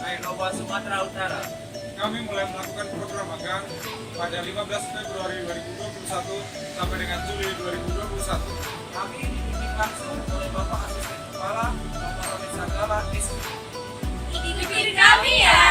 Ainova Sumatera Utara. Kami mulai melakukan program magang pada 15 Februari 2021 sampai dengan Juli 2021. Kami dibimbing langsung oleh Bapak Asisten Kepala, Bapak Roni Sagala, SP. Di bibir kami ya.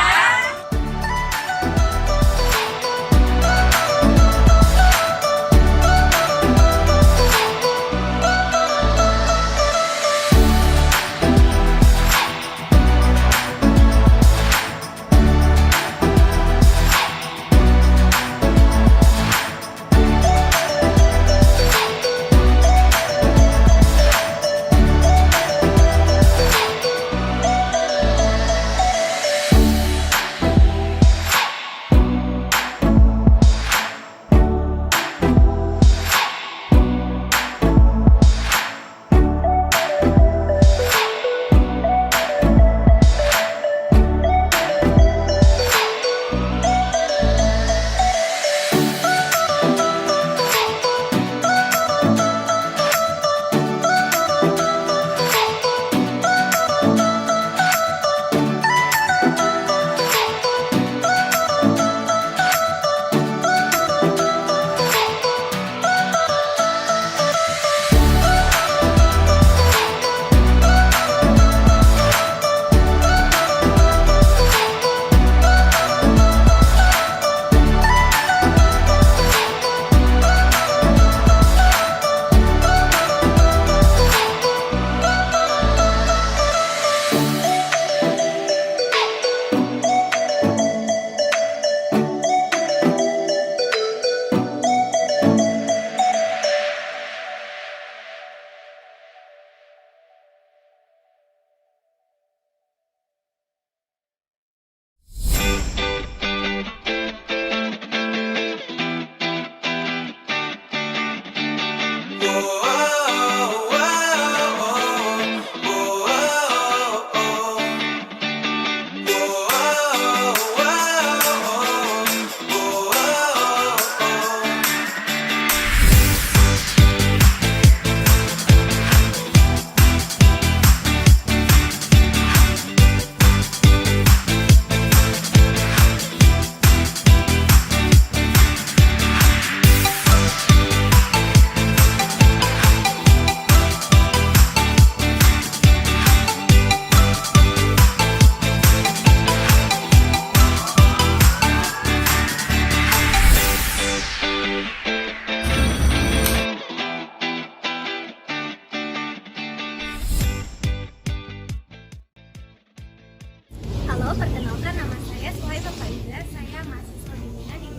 Halo, perkenalkan nama saya Suhaibah Faiza. Saya mahasiswa bimbingan di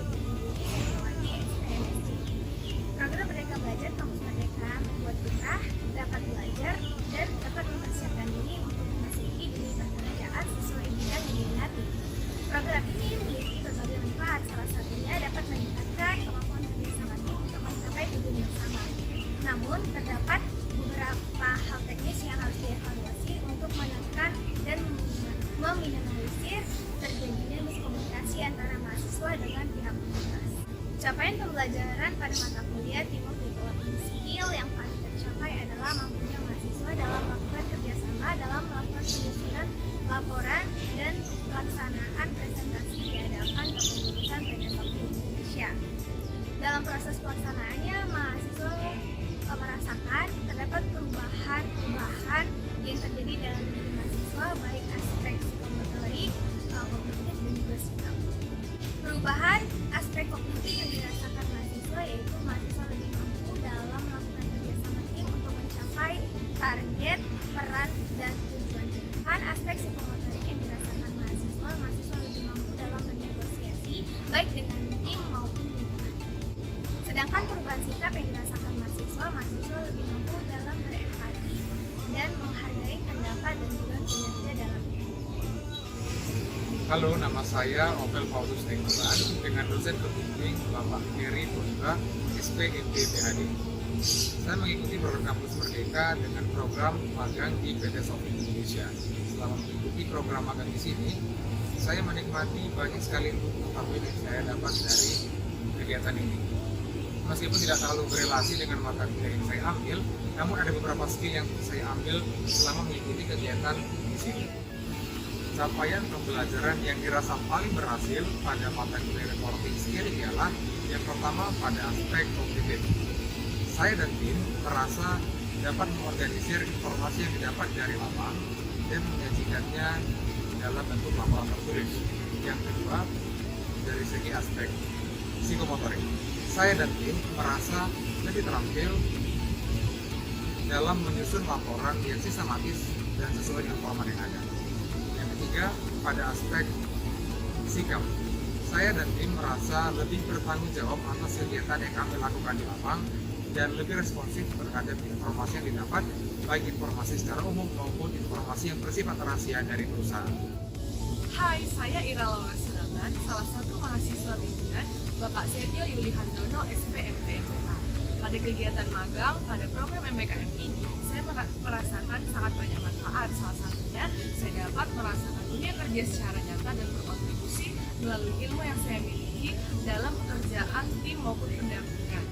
Siswawati SPMSI. Program Merdeka Belajar Kampus Merdeka membuat kita dapat belajar dan dapat mempersiapkan diri untuk memasuki dunia pekerjaan sesuai bidang yang diminati. Program ini memiliki berbagai manfaat, salah satunya dapat meningkatkan kemampuan kerjasama tim untuk mencapai tujuan bersama. Namun, terdapat beberapa hal teknis yang harus dievaluasi untuk menekan dan meminimalisir terjadinya miskomunikasi antara mahasiswa dengan pihak fakultas. Capaian pembelajaran pada mata kuliah Timur Development Skill yang paling tercapai adalah mampunya mahasiswa dalam melakukan kerjasama dalam melakukan penyusunan laporan dan pelaksanaan presentasi di hadapan kepengurusan PDKP Indonesia. Dalam proses pelaksanaannya, mahasiswa merasakan terdapat perubahan yang terjadi dalam diri mahasiswa, baik aspek psikomotorik, kognitif, dan juga sikap. Perubahan aspek kognitif yang dirasakan mahasiswa yaitu mahasiswa lebih mampu dalam melakukan kerjasama tim untuk mencapai target, peran, dan tujuan. Sedangkan aspek psikomotorik yang dirasakan mahasiswa lebih mampu dalam bernegosiasi baik dengan tim maupun lingkungan. Sedangkan perubahan sikap yang dirasakan mahasiswa lebih mampu dalam berempati dan menghargai pendapat dan juga kinerja dalamnya. Halo, nama saya Opel Paulus Tenggelan dengan dosen pembimbing Bapak Heri Purba, SPMD PhD. Saya mengikuti program Kampus Merdeka dengan program magang di PT Sofi Indonesia. Selama mengikuti program magang di sini, saya menikmati banyak sekali ilmu pengetahuan yang saya dapat dari kegiatan ini. Meskipun tidak terlalu berelasi dengan mata kuliah yang saya ambil, namun ada beberapa skill yang saya ambil selama mengikuti kegiatan di sini. capaian pembelajaran yang dirasa paling berhasil pada mata kuliah reporting skill ialah yang pertama pada aspek kognitif. Saya dan tim merasa dapat mengorganisir informasi yang didapat dari lapangan dan menyajikannya dalam bentuk laporan tertulis. Yang kedua, dari segi aspek psikomotorik, saya dan tim merasa lebih terampil dalam menyusun laporan yang sistematis dan sesuai dengan format yang ada. Yang ketiga, pada aspek sikap, saya dan tim merasa lebih bertanggung jawab atas kegiatan yang kami lakukan di lapangan dan lebih responsif terhadap informasi yang didapat, baik informasi secara umum maupun informasi yang bersifat rahasia dari perusahaan. Hai, saya Ira Laura Silaban, salah satu mahasiswa bimbingan Bapak Setio Yuli Handono, SPMT MBK. Pada kegiatan magang pada program MBKM ini, saya merasakan sangat banyak manfaat. Salah satunya, saya dapat merasakan dunia kerja secara nyata dan berkontribusi melalui ilmu yang saya miliki dalam pekerjaan tim maupun pendampingan.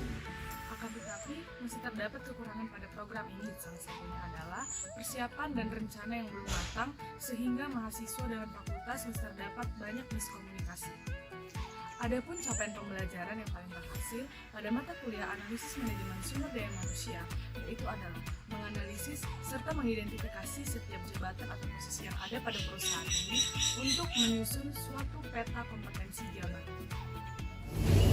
Akan tetapi, masih terdapat kekurangan pada program ini. Salah satunya adalah persiapan dan rencana yang belum matang, sehingga mahasiswa dalam fakultas masih terdapat banyak miskomunikasi. Adapun capaian pembelajaran yang paling berhasil pada mata kuliah analisis manajemen sumber daya manusia, yaitu adalah menganalisis serta mengidentifikasi setiap jabatan atau posisi yang ada pada perusahaan ini untuk menyusun suatu peta kompetensi jabatan.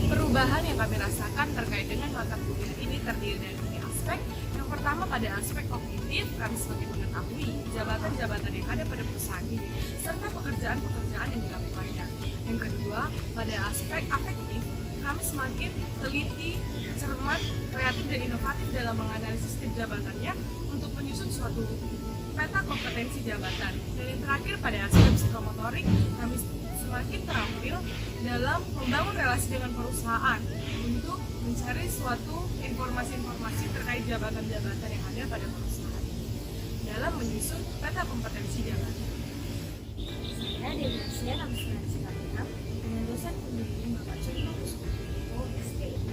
Perubahan yang kami rasakan terkait dengan mata kuliah ini terdiri dari tiga aspek. Yang pertama pada aspek kognitif, kami semakin mengetahui jabatan-jabatan yang ada pada perusahaan ini serta pekerjaan-pekerjaan yang dilakukannya. Yang kedua, pada aspek afektif, kami semakin teliti, cermat, kreatif, dan inovatif dalam menganalisis setiap jabatannya untuk menyusun suatu peta kompetensi jabatan. Dan yang terakhir, pada aspek psikomotorik, kami semakin terampil dalam membangun relasi dengan perusahaan untuk mencari suatu informasi-informasi terkait jabatan-jabatan yang ada pada perusahaan dalam menyusun peta kompetensi jabatan. Saya Demesia Kamsman Silaban dengan dosen pembimbing Bapak Cunto Kusuma SPMT.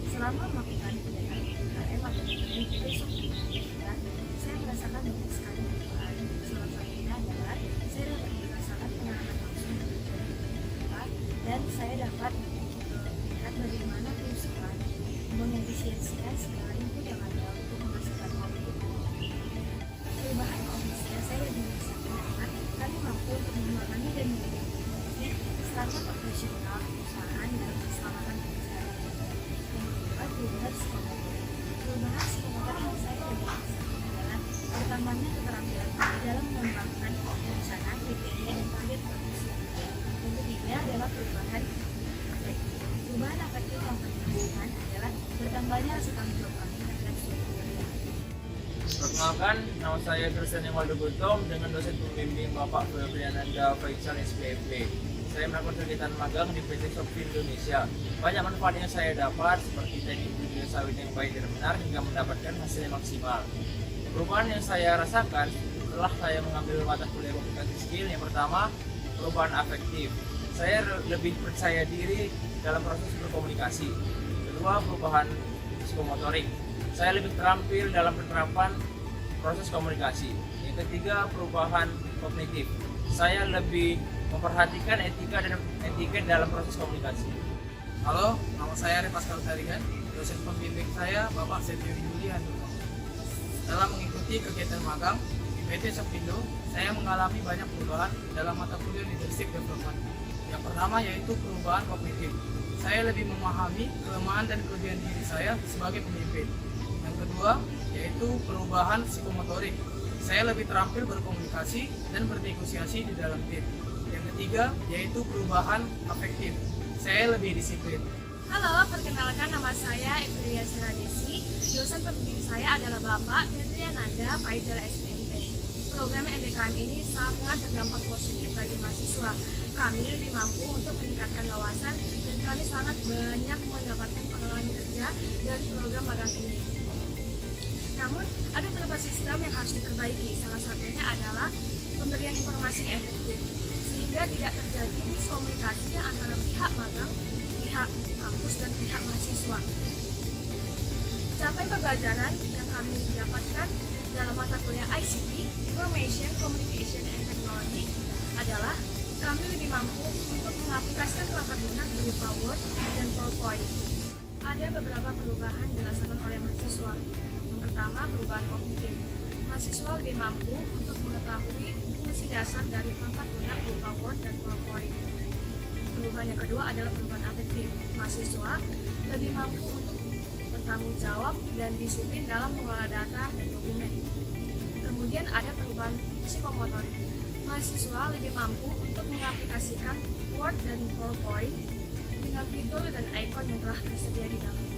Selama melakukan kegiatan UKM atau besok saya merasakan banyak sekali manfaat. Salah satunya adalah saya dapat merasakan pengalaman langsung dan saya dapat melihat bagaimana perusahaan mengefisiensikan segala input yang ada untuk menghasilkan output. Perubahan kognitif saya lebih merasakan adalah kami mampu untuk memahami dan mengidentifikasi standar operasional perusahaan dan keselamatan kerja. Yang kedua, perubahan psikomotorik. Perubahan psikomotorik yang saya lebih rasakan adalah bertambahnya keterampilan dalam mengembangkan rencana, kriteria, dan target produksi. Yang ketiga adalah perubahan afektif. Perubahan afektif yang kami rasakan adalah bertambahnya rasa tanggung jawab kami terhadap suatu kerjaan. Perkenalkan, nama saya Christian Waldo Gutom dengan dosen pembimbing Bapak Febriananda Faisal SPMB. Saya melakukan kegiatan magang di PT Shopee Indonesia. Banyak manfaat yang saya dapat seperti teknik budidaya sawit yang baik dan benar hingga mendapatkan hasil yang maksimal. Perubahan yang saya rasakan setelah saya mengambil mata kuliah komunikasi skill, yang pertama, perubahan afektif. Saya lebih percaya diri dalam proses berkomunikasi. Kedua, perubahan psikomotorik. Saya lebih terampil dalam penerapan proses komunikasi. Yang ketiga, perubahan kognitif. Saya lebih memperhatikan etika dan etiket dalam proses komunikasi. Halo, nama saya Repas Kaltarigan, dosen pembimbing saya Bapak Setio Yuli Handono. Dalam mengikuti kegiatan magang di PT Shopindo, saya mengalami banyak perubahan dalam mata kuliah Leadership Development. Yang pertama yaitu perubahan kognitif. Saya lebih memahami kelemahan dan kelebihan diri saya sebagai pemimpin. Yang kedua yaitu perubahan psikomotorik. Saya lebih terampil berkomunikasi dan bernegosiasi di dalam tim. Yang ketiga yaitu perubahan afektif. Saya lebih disiplin. Halo, perkenalkan nama saya Evria Siradesi. Dosen pembimbing saya adalah Bapak Febriananda Faisal SPMT. Program MBKM ini sangat berdampak positif bagi mahasiswa. Kami lebih mampu untuk meningkatkan wawasan dan kami sangat banyak mendapatkan pengalaman kerja dari program magang ini. Namun, ada beberapa sistem yang harus diperbaiki. Salah satunya adalah pemberian informasi yang efektif, sehingga tidak terjadi miskomunikasi antara pihak magang, pihak kampus, dan pihak mahasiswa. Capaian pembelajaran yang kami dapatkan dalam mata kuliah ICT, Information, Communication, and Technology, adalah kami lebih mampu untuk mengaplikasikan perangkat lunak berupa Word dan PowerPoint. Ada beberapa perubahan dirasakan oleh mahasiswa. Yang pertama, perubahan kognitif. Mahasiswa lebih mampu untuk mengetahui fungsi dasar dari perangkat lunak berupa Word dan PowerPoint. Perubahan yang kedua adalah perubahan afektif. Mahasiswa lebih mampu untuk bertanggung jawab dan disiplin dalam mengelola data dan dokumen. Kemudian ada perubahan psikomotorik. Mahasiswa lebih mampu untuk mengaplikasikan Word dan PowerPoint dengan fitur dan ikon yang telah tersedia di dalam.